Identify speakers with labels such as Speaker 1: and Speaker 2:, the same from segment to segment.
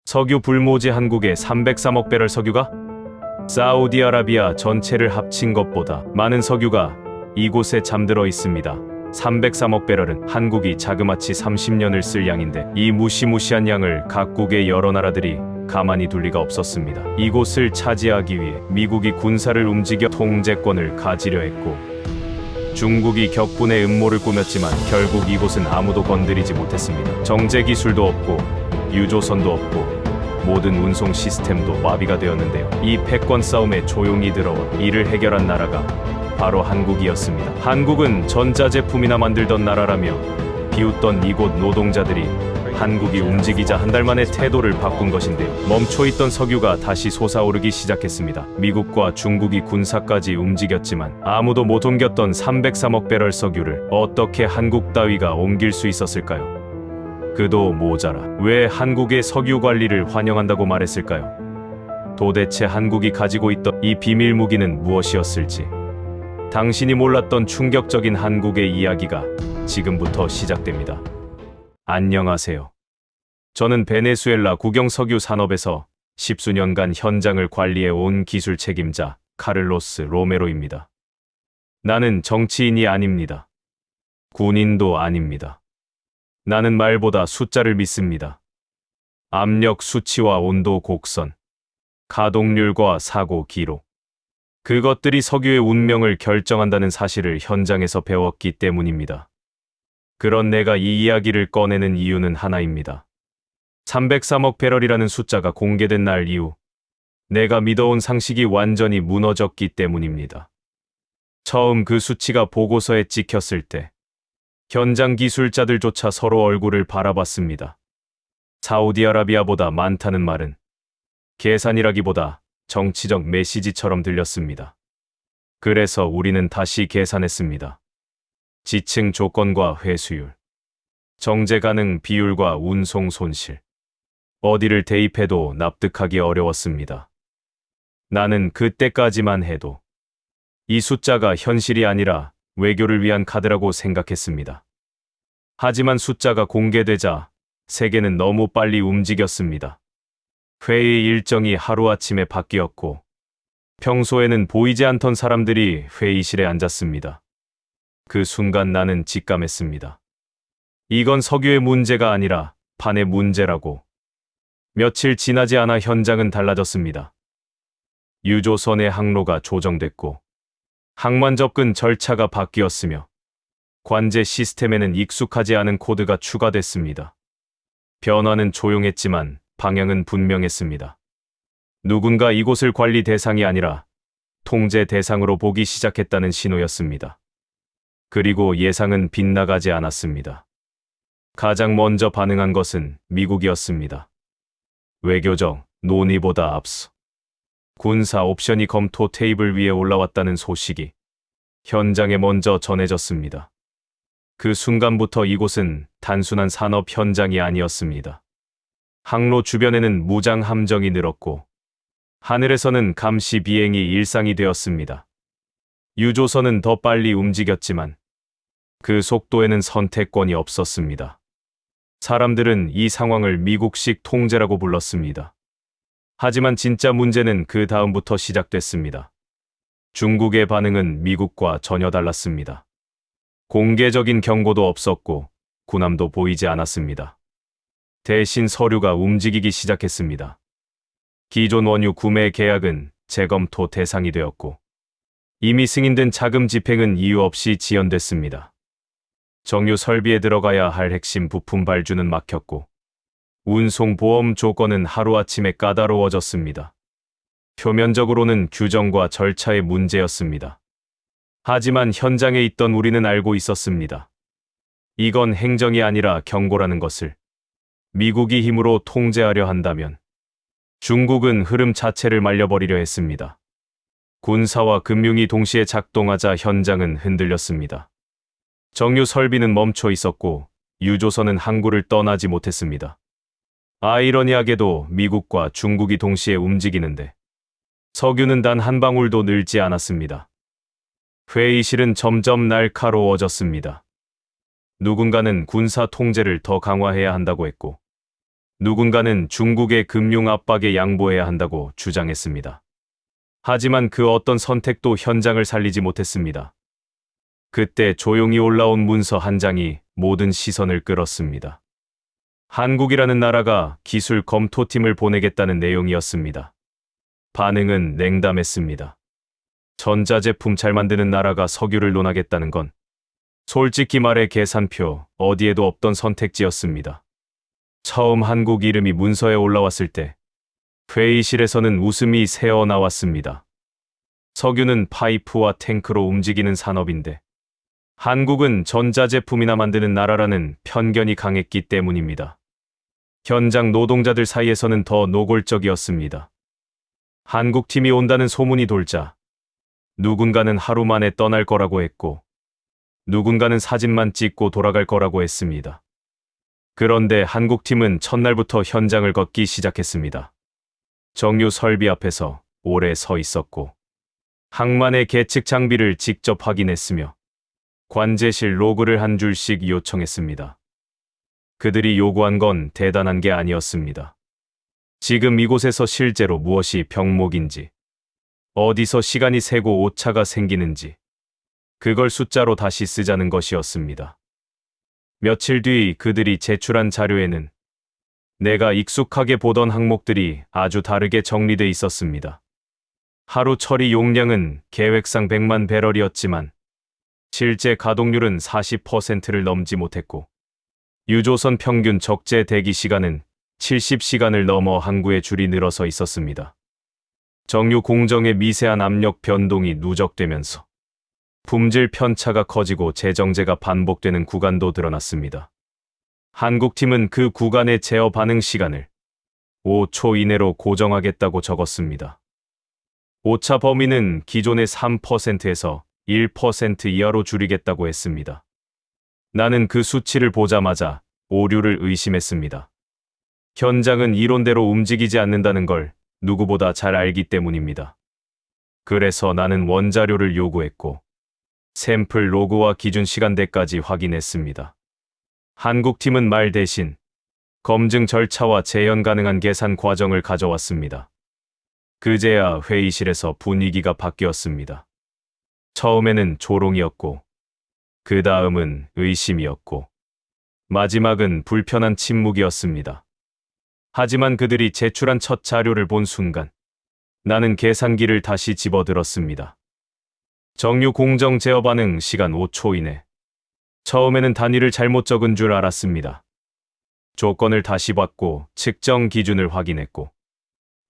Speaker 1: 석유 불모지 한국에 303억 배럴 석유가? 사우디아라비아 전체를 합친 것보다 많은 석유가 이곳에 잠들어 있습니다. 303억 배럴은 한국이 자그마치 30년을 쓸 양인데 이 무시무시한 양을 각국의 여러 나라들이 가만히 둘 리가 없었습니다. 이곳을 차지하기 위해 미국이 군사를 움직여 통제권을 가지려 했고 중국이 격분의 음모를 꾸몄지만 결국 이곳은 아무도 건드리지 못했습니다. 정제 기술도 없고 유조선도 없고 모든 운송 시스템도 마비가 되었는데요. 이 패권 싸움에 조용히 들어와 이를 해결한 나라가 바로 한국이었습니다. 한국은 전자제품이나 만들던 나라라며 비웃던 이곳 노동자들이 한국이 움직이자 한 달 만에 태도를 바꾼 것인데요. 멈춰있던 석유가 다시 솟아오르기 시작했습니다. 미국과 중국이 군사까지 움직였지만 아무도 못 옮겼던 303억 배럴 석유를 어떻게 한국 따위가 옮길 수 있었을까요? 그도 모자라 왜 한국의 석유 관리를 환영한다고 말했을까요? 도대체 한국이 가지고 있던 이 비밀 무기는 무엇이었을지 당신이 몰랐던 충격적인 한국의 이야기가 지금부터 시작됩니다. 안녕하세요. 저는 베네수엘라 국영 석유 산업에서 십수년간 현장을 관리해 온 기술 책임자 카를로스 로메로입니다. 나는 정치인이 아닙니다. 군인도 아닙니다. 나는 말보다 숫자를 믿습니다. 압력 수치와 온도 곡선, 가동률과 사고 기록. 그것들이 석유의 운명을 결정한다는 사실을 현장에서 배웠기 때문입니다. 그런 내가 이 이야기를 꺼내는 이유는 하나입니다. 303억 배럴이라는 숫자가 공개된 날 이후 내가 믿어온 상식이 완전히 무너졌기 때문입니다. 처음 그 수치가 보고서에 찍혔을 때 현장 기술자들조차 서로 얼굴을 바라봤습니다. 사우디아라비아보다 많다는 말은 계산이라기보다 정치적 메시지처럼 들렸습니다. 그래서 우리는 다시 계산했습니다. 지층 조건과 회수율, 정제 가능 비율과 운송 손실. 어디를 대입해도 납득하기 어려웠습니다. 나는 그때까지만 해도 이 숫자가 현실이 아니라 외교를 위한 카드라고 생각했습니다. 하지만 숫자가 공개되자 세계는 너무 빨리 움직였습니다. 회의 일정이 하루아침에 바뀌었고 평소에는 보이지 않던 사람들이 회의실에 앉았습니다. 그 순간 나는 직감했습니다. 이건 석유의 문제가 아니라 판의 문제라고. 며칠 지나지 않아 현장은 달라졌습니다. 유조선의 항로가 조정됐고 항만 접근 절차가 바뀌었으며 관제 시스템에는 익숙하지 않은 코드가 추가됐습니다. 변화는 조용했지만 방향은 분명했습니다. 누군가 이곳을 관리 대상이 아니라 통제 대상으로 보기 시작했다는 신호였습니다. 그리고 예상은 빗나가지 않았습니다. 가장 먼저 반응한 것은 미국이었습니다. 외교적 논의보다 앞서 군사 옵션이 검토 테이블 위에 올라왔다는 소식이 현장에 먼저 전해졌습니다. 그 순간부터 이곳은 단순한 산업 현장이 아니었습니다. 항로 주변에는 무장 함정이 늘었고 하늘에서는 감시 비행이 일상이 되었습니다. 유조선은 더 빨리 움직였지만 그 속도에는 선택권이 없었습니다. 사람들은 이 상황을 미국식 통제라고 불렀습니다. 하지만 진짜 문제는 그 다음부터 시작됐습니다. 중국의 반응은 미국과 전혀 달랐습니다. 공개적인 경고도 없었고 군함도 보이지 않았습니다. 대신 서류가 움직이기 시작했습니다. 기존 원유 구매 계약은 재검토 대상이 되었고 이미 승인된 자금 집행은 이유 없이 지연됐습니다. 정유 설비에 들어가야 할 핵심 부품 발주는 막혔고 운송 보험 조건은 하루아침에 까다로워졌습니다. 표면적으로는 규정과 절차의 문제였습니다. 하지만 현장에 있던 우리는 알고 있었습니다. 이건 행정이 아니라 경고라는 것을. 미국이 힘으로 통제하려 한다면 중국은 흐름 자체를 말려버리려 했습니다. 군사와 금융이 동시에 작동하자 현장은 흔들렸습니다. 정유 설비는 멈춰 있었고 유조선은 항구를 떠나지 못했습니다. 아이러니하게도 미국과 중국이 동시에 움직이는데 석유는 단 한 방울도 늘지 않았습니다. 회의실은 점점 날카로워졌습니다. 누군가는 군사 통제를 더 강화해야 한다고 했고 누군가는 중국의 금융 압박에 양보해야 한다고 주장했습니다. 하지만 그 어떤 선택도 현장을 살리지 못했습니다. 그때 조용히 올라온 문서 한 장이 모든 시선을 끌었습니다. 한국이라는 나라가 기술 검토팀을 보내겠다는 내용이었습니다. 반응은 냉담했습니다. 전자제품 잘 만드는 나라가 석유를 논하겠다는 건 솔직히 말해 계산표 어디에도 없던 선택지였습니다. 처음 한국 이름이 문서에 올라왔을 때 회의실에서는 웃음이 새어나왔습니다. 석유는 파이프와 탱크로 움직이는 산업인데 한국은 전자제품이나 만드는 나라라는 편견이 강했기 때문입니다. 현장 노동자들 사이에서는 더 노골적이었습니다. 한국팀이 온다는 소문이 돌자 누군가는 하루 만에 떠날 거라고 했고 누군가는 사진만 찍고 돌아갈 거라고 했습니다. 그런데 한국팀은 첫날부터 현장을 걷기 시작했습니다. 정유 설비 앞에서 오래 서 있었고 항만의 계측 장비를 직접 확인했으며 관제실 로그를 한 줄씩 요청했습니다. 그들이 요구한 건 대단한 게 아니었습니다. 지금 이곳에서 실제로 무엇이 병목인지, 어디서 시간이 새고 오차가 생기는지, 그걸 숫자로 다시 쓰자는 것이었습니다. 며칠 뒤 그들이 제출한 자료에는 내가 익숙하게 보던 항목들이 아주 다르게 정리돼 있었습니다. 하루 처리 용량은 계획상 100만 배럴이었지만 실제 가동률은 40%를 넘지 못했고 유조선 평균 적재 대기 시간은 70시간을 넘어 항구의 줄이 늘어서 있었습니다. 정유 공정의 미세한 압력 변동이 누적되면서 품질 편차가 커지고 재정제가 반복되는 구간도 드러났습니다. 한국팀은 그 구간의 제어 반응 시간을 5초 이내로 고정하겠다고 적었습니다. 오차 범위는 기존의 3%에서 1% 이하로 줄이겠다고 했습니다. 나는 그 수치를 보자마자 오류를 의심했습니다. 현장은 이론대로 움직이지 않는다는 걸 누구보다 잘 알기 때문입니다. 그래서 나는 원자료를 요구했고 샘플 로그와 기준 시간대까지 확인했습니다. 한국팀은 말 대신 검증 절차와 재현 가능한 계산 과정을 가져왔습니다. 그제야 회의실에서 분위기가 바뀌었습니다. 처음에는 조롱이었고 그 다음은 의심이었고 마지막은 불편한 침묵이었습니다. 하지만 그들이 제출한 첫 자료를 본 순간 나는 계산기를 다시 집어들었습니다. 정유 공정 제어 반응 시간 5초 이내. 처음에는 단위를 잘못 적은 줄 알았습니다. 조건을 다시 봤고 측정 기준을 확인했고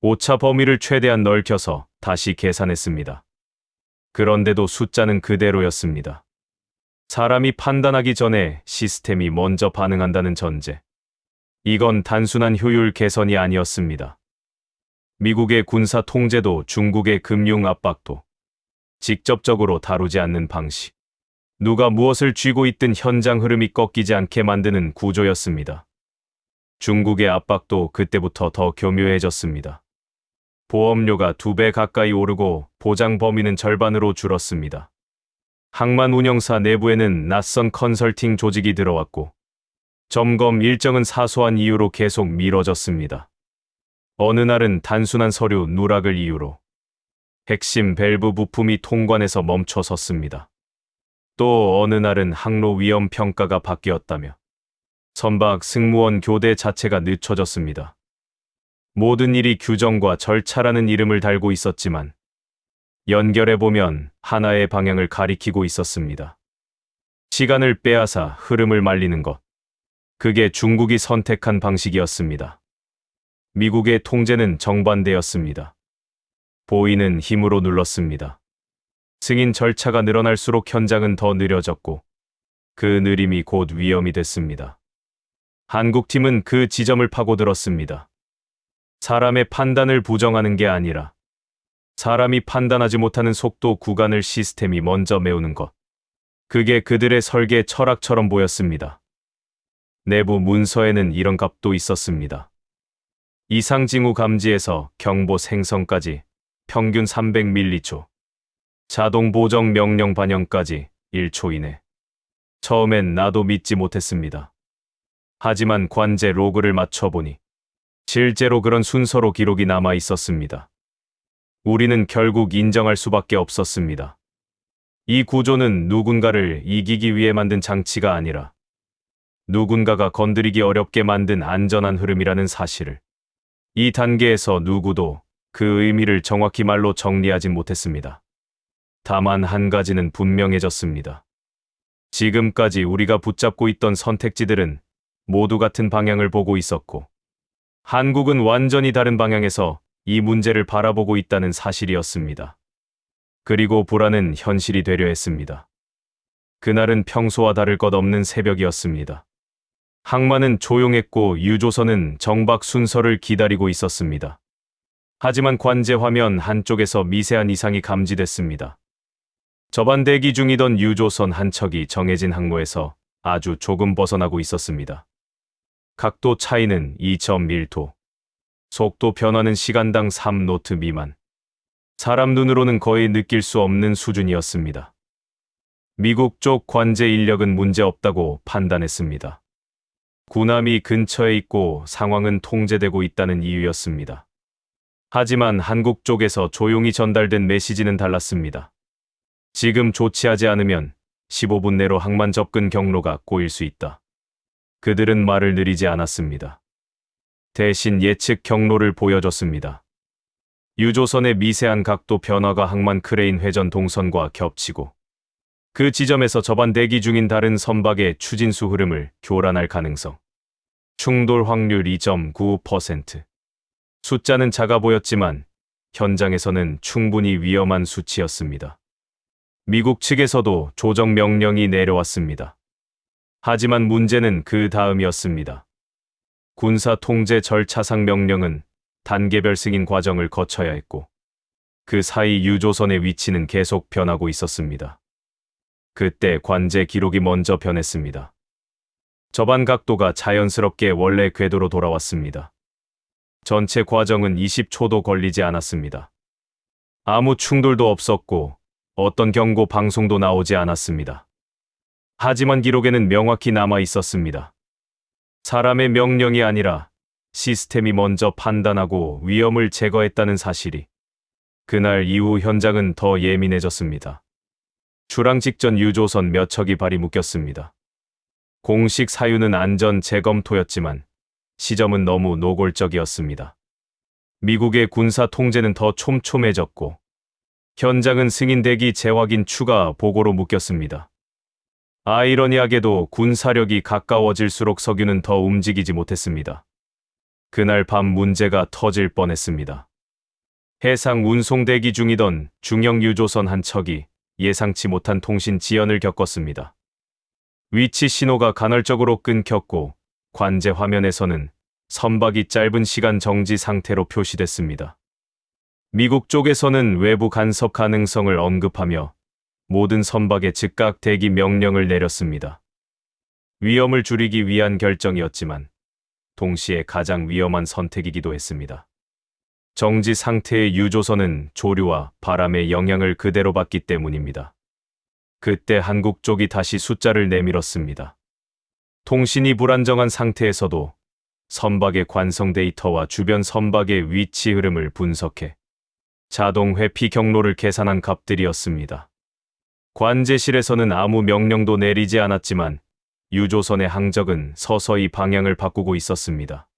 Speaker 1: 오차 범위를 최대한 넓혀서 다시 계산했습니다. 그런데도 숫자는 그대로였습니다. 사람이 판단하기 전에 시스템이 먼저 반응한다는 전제. 이건 단순한 효율 개선이 아니었습니다. 미국의 군사 통제도 중국의 금융 압박도 직접적으로 다루지 않는 방식. 누가 무엇을 쥐고 있든 현장 흐름이 꺾이지 않게 만드는 구조였습니다. 중국의 압박도 그때부터 더 교묘해졌습니다. 보험료가 2배 가까이 오르고 보장 범위는 절반으로 줄었습니다. 항만 운영사 내부에는 낯선 컨설팅 조직이 들어왔고 점검 일정은 사소한 이유로 계속 미뤄졌습니다. 어느 날은 단순한 서류 누락을 이유로 핵심 밸브 부품이 통관에서 멈춰 섰습니다. 또 어느 날은 항로 위험 평가가 바뀌었다며 선박 승무원 교대 자체가 늦춰졌습니다. 모든 일이 규정과 절차라는 이름을 달고 있었지만 연결해보면 하나의 방향을 가리키고 있었습니다. 시간을 빼앗아 흐름을 말리는 것. 그게 중국이 선택한 방식이었습니다. 미국의 통제는 정반대였습니다. 보이는 힘으로 눌렀습니다. 승인 절차가 늘어날수록 현장은 더 느려졌고 그 느림이 곧 위험이 됐습니다. 한국팀은 그 지점을 파고들었습니다. 사람의 판단을 부정하는 게 아니라 사람이 판단하지 못하는 속도 구간을 시스템이 먼저 메우는 것. 그게 그들의 설계 철학처럼 보였습니다. 내부 문서에는 이런 값도 있었습니다. 이상 징후 감지에서 경보 생성까지 평균 300m초. 자동 보정 명령 반영까지 1초 이내. 처음엔 나도 믿지 못했습니다. 하지만 관제 로그를 맞춰보니 실제로 그런 순서로 기록이 남아 있었습니다. 우리는 결국 인정할 수밖에 없었습니다. 이 구조는 누군가를 이기기 위해 만든 장치가 아니라 누군가가 건드리기 어렵게 만든 안전한 흐름이라는 사실을 이 단계에서 누구도 그 의미를 정확히 말로 정리하진 못했습니다. 다만 한 가지는 분명해졌습니다. 지금까지 우리가 붙잡고 있던 선택지들은 모두 같은 방향을 보고 있었고, 한국은 완전히 다른 방향에서 이 문제를 바라보고 있다는 사실이었습니다. 그리고 불안은 현실이 되려 했습니다. 그날은 평소와 다를 것 없는 새벽이었습니다. 항만은 조용했고 유조선은 정박 순서를 기다리고 있었습니다. 하지만 관제 화면 한쪽에서 미세한 이상이 감지됐습니다. 저반 대기 중이던 유조선 한 척이 정해진 항로에서 아주 조금 벗어나고 있었습니다. 각도 차이는 2.1도. 속도 변화는 시간당 3노트 미만. 사람 눈으로는 거의 느낄 수 없는 수준이었습니다. 미국 쪽 관제 인력은 문제없다고 판단했습니다. 군함이 근처에 있고 상황은 통제되고 있다는 이유였습니다. 하지만 한국 쪽에서 조용히 전달된 메시지는 달랐습니다. 지금 조치하지 않으면 15분 내로 항만 접근 경로가 꼬일 수 있다. 그들은 말을 느리지 않았습니다. 대신 예측 경로를 보여줬습니다. 유조선의 미세한 각도 변화가 항만 크레인 회전 동선과 겹치고 그 지점에서 저반 대기 중인 다른 선박의 추진수 흐름을 교란할 가능성. 충돌 확률 2.9%. 숫자는 작아 보였지만 현장에서는 충분히 위험한 수치였습니다. 미국 측에서도 조정 명령이 내려왔습니다. 하지만 문제는 그 다음이었습니다. 군사 통제 절차상 명령은 단계별 승인 과정을 거쳐야 했고, 그 사이 유조선의 위치는 계속 변하고 있었습니다. 그때 관제 기록이 먼저 변했습니다. 저반 각도가 자연스럽게 원래 궤도로 돌아왔습니다. 전체 과정은 20초도 걸리지 않았습니다. 아무 충돌도 없었고 어떤 경고 방송도 나오지 않았습니다. 하지만 기록에는 명확히 남아 있었습니다. 사람의 명령이 아니라 시스템이 먼저 판단하고 위험을 제거했다는 사실이. 그날 이후 현장은 더 예민해졌습니다. 출항 직전 유조선 몇 척이 발이 묶였습니다. 공식 사유는 안전 재검토였지만 시점은 너무 노골적이었습니다. 미국의 군사 통제는 더 촘촘해졌고 현장은 승인 대기 재확인 추가 보고로 묶였습니다. 아이러니하게도 군사력이 가까워질수록 석유는 더 움직이지 못했습니다. 그날 밤 문제가 터질 뻔했습니다. 해상 운송 대기 중이던 중형 유조선 한 척이 예상치 못한 통신 지연을 겪었습니다. 위치 신호가 간헐적으로 끊겼고 관제 화면에서는 선박이 짧은 시간 정지 상태로 표시됐습니다. 미국 쪽에서는 외부 간섭 가능성을 언급하며 모든 선박에 즉각 대기 명령을 내렸습니다. 위험을 줄이기 위한 결정이었지만 동시에 가장 위험한 선택이기도 했습니다. 정지 상태의 유조선은 조류와 바람의 영향을 그대로 받기 때문입니다. 그때 한국 쪽이 다시 숫자를 내밀었습니다. 통신이 불안정한 상태에서도 선박의 관성 데이터와 주변 선박의 위치 흐름을 분석해 자동 회피 경로를 계산한 값들이었습니다. 관제실에서는 아무 명령도 내리지 않았지만 유조선의 항적은 서서히 방향을 바꾸고 있었습니다.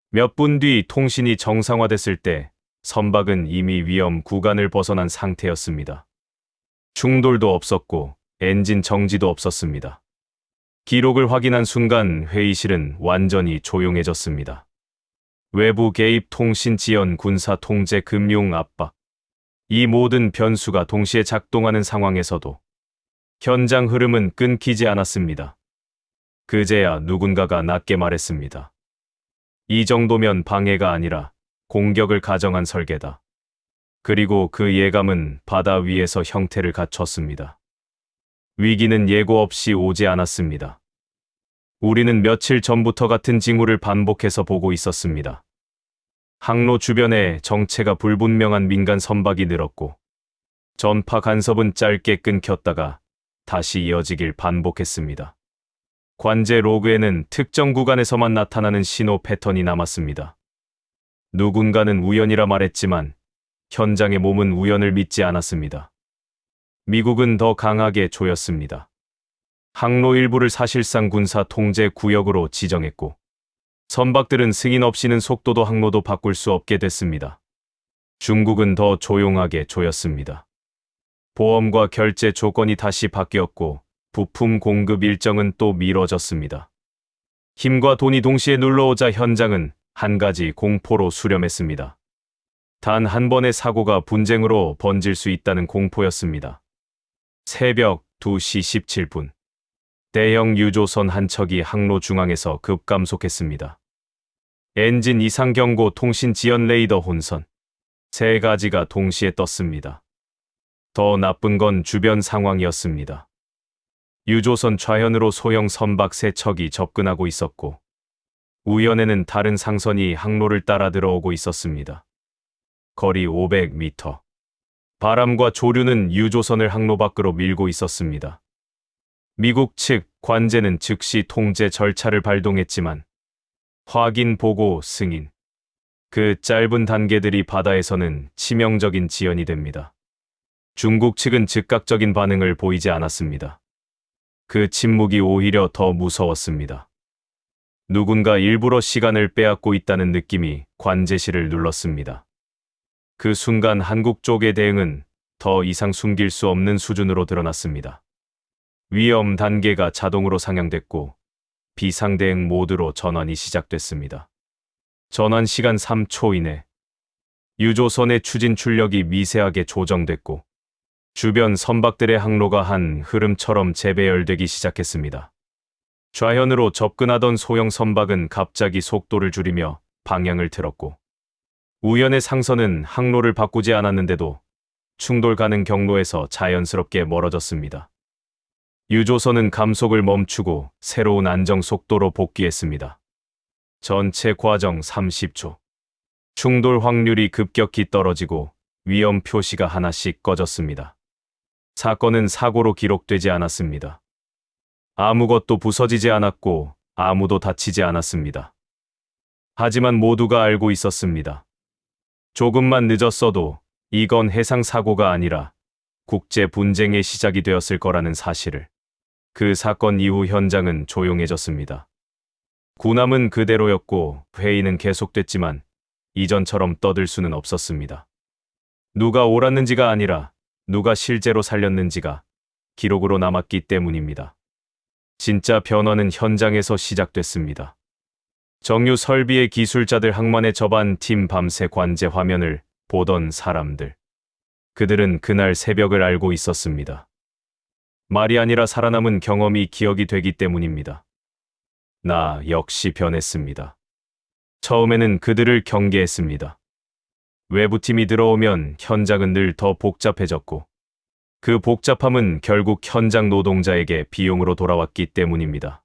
Speaker 1: 몇 분 뒤 통신이 정상화됐을 때 선박은 이미 위험 구간을 벗어난 상태였습니다. 충돌도 없었고 엔진 정지도 없었습니다. 기록을 확인한 순간 회의실은 완전히 조용해졌습니다. 외부 개입 통신 지연 군사 통제 금융 압박. 이 모든 변수가 동시에 작동하는 상황에서도 현장 흐름은 끊기지 않았습니다. 그제야 누군가가 낮게 말했습니다. 이 정도면 방해가 아니라 공격을 가정한 설계다. 그리고 그 예감은 바다 위에서 형태를 갖췄습니다. 위기는 예고 없이 오지 않았습니다. 우리는 며칠 전부터 같은 징후를 반복해서 보고 있었습니다. 항로 주변에 정체가 불분명한 민간 선박이 늘었고 전파 간섭은 짧게 끊겼다가 다시 이어지길 반복했습니다. 관제 로그에는 특정 구간에서만 나타나는 신호 패턴이 남았습니다. 누군가는 우연이라 말했지만 현장의 몸은 우연을 믿지 않았습니다. 미국은 더 강하게 조였습니다. 항로 일부를 사실상 군사 통제 구역으로 지정했고 선박들은 승인 없이는 속도도 항로도 바꿀 수 없게 됐습니다. 중국은 더 조용하게 조였습니다. 보험과 결제 조건이 다시 바뀌었고 부품 공급 일정은 또 미뤄졌습니다. 힘과 돈이 동시에 눌러오자 현장은 한 가지 공포로 수렴했습니다. 단 한 번의 사고가 분쟁으로 번질 수 있다는 공포였습니다. 새벽 2시 17분. 대형 유조선 한 척이 항로 중앙에서 급감속했습니다. 엔진 이상 경고 통신 지연 레이더 혼선. 세 가지가 동시에 떴습니다. 더 나쁜 건 주변 상황이었습니다. 유조선 좌현으로 소형 선박 세 척이 접근하고 있었고 우연에는 다른 상선이 항로를 따라 들어오고 있었습니다. 거리 500m. 바람과 조류는 유조선을 항로 밖으로 밀고 있었습니다. 미국 측 관제는 즉시 통제 절차를 발동했지만 확인 보고 승인. 그 짧은 단계들이 바다에서는 치명적인 지연이 됩니다. 중국 측은 즉각적인 반응을 보이지 않았습니다. 그 침묵이 오히려 더 무서웠습니다. 누군가 일부러 시간을 빼앗고 있다는 느낌이 관제실을 눌렀습니다. 그 순간 한국 쪽의 대응은 더 이상 숨길 수 없는 수준으로 드러났습니다. 위험 단계가 자동으로 상향됐고 비상대응 모드로 전환이 시작됐습니다. 전환 시간 3초 이내 유조선의 추진 출력이 미세하게 조정됐고 주변 선박들의 항로가 한 흐름처럼 재배열되기 시작했습니다. 좌현으로 접근하던 소형 선박은 갑자기 속도를 줄이며 방향을 틀었고 우연의 상선은 항로를 바꾸지 않았는데도 충돌 가능 경로에서 자연스럽게 멀어졌습니다. 유조선은 감속을 멈추고 새로운 안정 속도로 복귀했습니다. 전체 과정 30초. 충돌 확률이 급격히 떨어지고 위험 표시가 하나씩 꺼졌습니다. 사건은 사고로 기록되지 않았습니다. 아무것도 부서지지 않았고 아무도 다치지 않았습니다. 하지만 모두가 알고 있었습니다. 조금만 늦었어도 이건 해상 사고가 아니라 국제 분쟁의 시작이 되었을 거라는 사실을. 그 사건 이후 현장은 조용해졌습니다. 군함은 그대로였고 회의는 계속됐지만 이전처럼 떠들 수는 없었습니다. 누가 옳았는지가 아니라 누가 실제로 살렸는지가 기록으로 남았기 때문입니다. 진짜 변화는 현장에서 시작됐습니다. 정유 설비의 기술자들 항만에 접한 팀 밤새 관제 화면을 보던 사람들. 그들은 그날 새벽을 알고 있었습니다. 말이 아니라 살아남은 경험이 기억이 되기 때문입니다. 나 역시 변했습니다. 처음에는 그들을 경계했습니다. 외부팀이 들어오면 현장은 늘 더 복잡해졌고 그 복잡함은 결국 현장 노동자에게 비용으로 돌아왔기 때문입니다.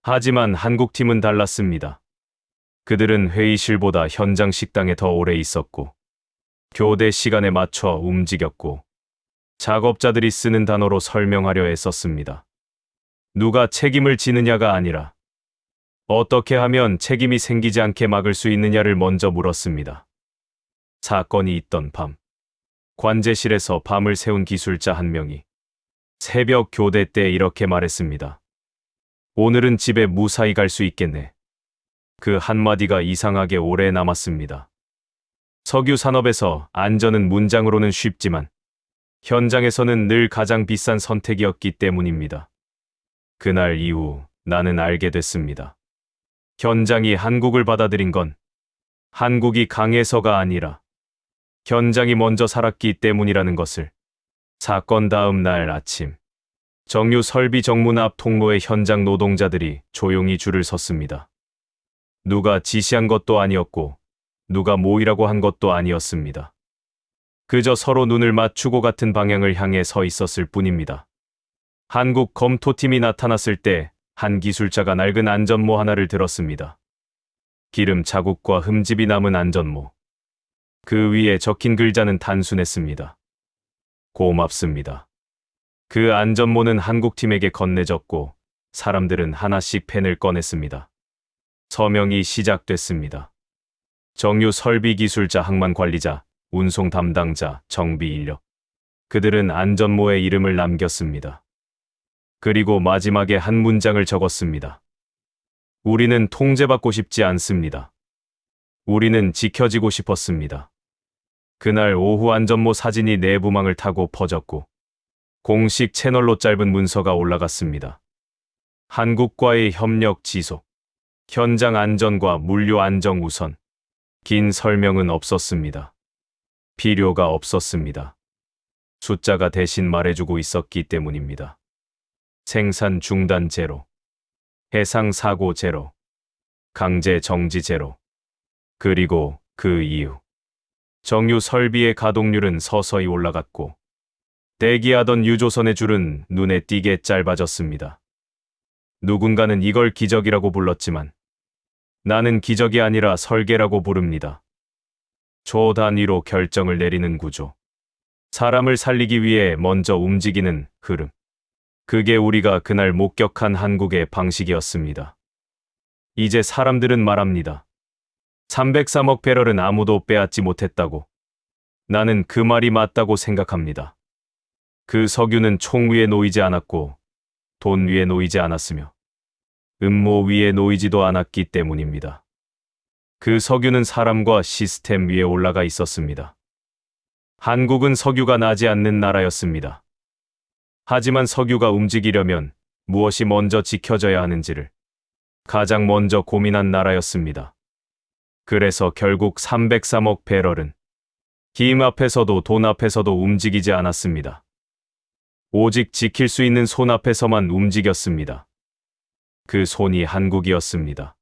Speaker 1: 하지만 한국팀은 달랐습니다. 그들은 회의실보다 현장 식당에 더 오래 있었고 교대 시간에 맞춰 움직였고 작업자들이 쓰는 단어로 설명하려 애썼습니다. 누가 책임을 지느냐가 아니라 어떻게 하면 책임이 생기지 않게 막을 수 있느냐를 먼저 물었습니다. 사건이 있던 밤, 관제실에서 밤을 새운 기술자 한 명이 새벽 교대 때 이렇게 말했습니다. 오늘은 집에 무사히 갈 수 있겠네. 그 한마디가 이상하게 오래 남았습니다. 석유 산업에서 안전은 문장으로는 쉽지만 현장에서는 늘 가장 비싼 선택이었기 때문입니다. 그날 이후 나는 알게 됐습니다. 현장이 한국을 받아들인 건 한국이 강해서가 아니라 현장이 먼저 살았기 때문이라는 것을. 사건 다음 날 아침, 정유 설비 정문 앞 통로에 현장 노동자들이 조용히 줄을 섰습니다. 누가 지시한 것도 아니었고 누가 모이라고 한 것도 아니었습니다. 그저 서로 눈을 맞추고 같은 방향을 향해 서 있었을 뿐입니다. 한국 검토팀이 나타났을 때 한 기술자가 낡은 안전모 하나를 들었습니다. 기름 자국과 흠집이 남은 안전모. 그 위에 적힌 글자는 단순했습니다. 고맙습니다. 그 안전모는 한국팀에게 건네졌고 사람들은 하나씩 펜을 꺼냈습니다. 서명이 시작됐습니다. 정유 설비 기술자, 항만 관리자, 운송 담당자, 정비 인력. 그들은 안전모에 이름을 남겼습니다. 그리고 마지막에 한 문장을 적었습니다. 우리는 통제받고 싶지 않습니다. 우리는 지켜지고 싶었습니다. 그날 오후 안전모 사진이 내부망을 타고 퍼졌고 공식 채널로 짧은 문서가 올라갔습니다. 한국과의 협력 지속, 현장 안전과 물류 안정 우선. 긴 설명은 없었습니다. 필요가 없었습니다. 숫자가 대신 말해주고 있었기 때문입니다. 생산 중단 제로, 해상 사고 제로, 강제 정지 제로. 그리고 그 이후 정유 설비의 가동률은 서서히 올라갔고 대기하던 유조선의 줄은 눈에 띄게 짧아졌습니다. 누군가는 이걸 기적이라고 불렀지만 나는 기적이 아니라 설계라고 부릅니다. 초 단위로 결정을 내리는 구조. 사람을 살리기 위해 먼저 움직이는 흐름. 그게 우리가 그날 목격한 한국의 방식이었습니다. 이제 사람들은 말합니다. 303억 배럴은 아무도 빼앗지 못했다고. 나는 그 말이 맞다고 생각합니다. 그 석유는 총 위에 놓이지 않았고 돈 위에 놓이지 않았으며 음모 위에 놓이지도 않았기 때문입니다. 그 석유는 사람과 시스템 위에 올라가 있었습니다. 한국은 석유가 나지 않는 나라였습니다. 하지만 석유가 움직이려면 무엇이 먼저 지켜져야 하는지를 가장 먼저 고민한 나라였습니다. 그래서 결국 303억 배럴은 힘 앞에서도 돈 앞에서도 움직이지 않았습니다. 오직 지킬 수 있는 손 앞에서만 움직였습니다. 그 손이 한국이었습니다.